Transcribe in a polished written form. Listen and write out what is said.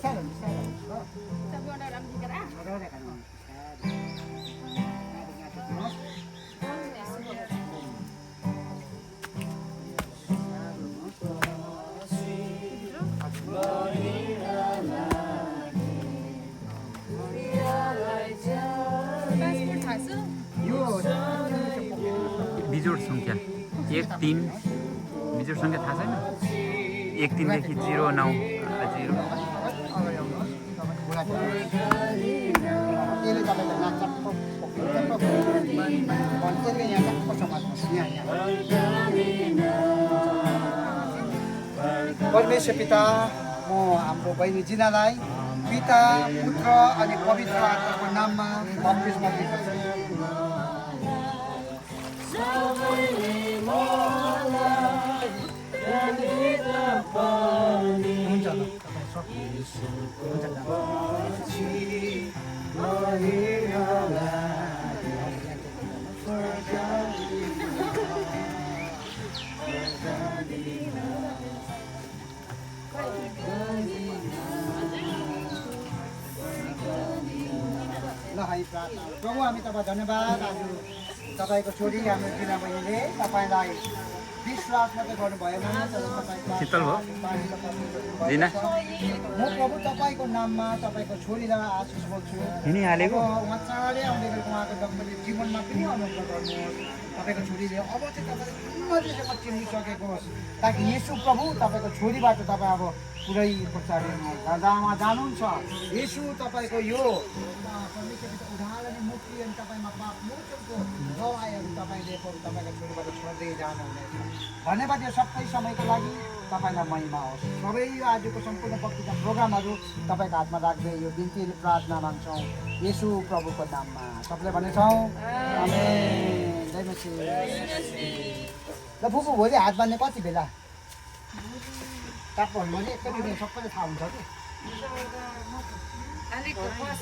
बिस्तारै बिस्तारै Tapi orang orang di kerah. मजाले खानु Passport hasil. यो बिजोड सङ्ख्या 1 3 बिजोड सङ्ख्या थाहा छैन 1 3 देखि 0 9 0 यसले तपाईँलाई नाच्चाप्प यसले यहाँ टक्क समात्नुहोस् यहाँ परमेश्वर पिता म हाम्रो बहिनी जिनालाई पिता पुत्र अनि पवित्र आत्माको नाममा बप्तिस्मा दिँदछु हुन्छ ल ल है प्रार्थना प्रभु हामी तपाईँ धन्यवाद आज तपाईँको छोरी हाम्रो जिना बहिनीले तपाईँलाई विश्वास मात्रै गर्नु भएन शीतल भयो जिना म प्रभु तपाईँको नाममा तपाईँको छोरीलाई आशिष बोल्छु हिँडिहालेको उहाँ चाँडै आउँदै गरेको उहाँको तपाईँले जीवनमा पनि अनुग्रह गर्नुहोस् तपाईँको छोरीले अब चाहिँ तपाईँले उन्नतिसँग चिनिसकेको होस् ताकि यसु प्रभु तपाईँको छोरीबाट तपाईँ अब पुरै प्रचारिनुहोस् जहाँमा जानुहुन्छ यसु तपाईँको यो परमेश्वरको उद्धार अनि मुक्ति अनि तपाईँमा पाप मोचनको दवाईहरू तपाईँले तपाईँको छोरीबाट छोड्दै जानुहुनेछ धन्यवाद यो सबै समयको लागि तपाईँलाई महिमा होस् सबै आजको सम्पूर्ण पत्रिका प्रोग्रामहरू तपाईँको हातमा राख्दै यो बिन्ती अनि प्रार्थना माग्छौँ यसु प्रभुको नाममा सबैले भनेछौँ आमेन जय मसीह ल फुपू भोलि हात बाँध्ने कति बेला टाप्पहरू भने एकैचोटि सबैले थाहा हुन्छ कि Alik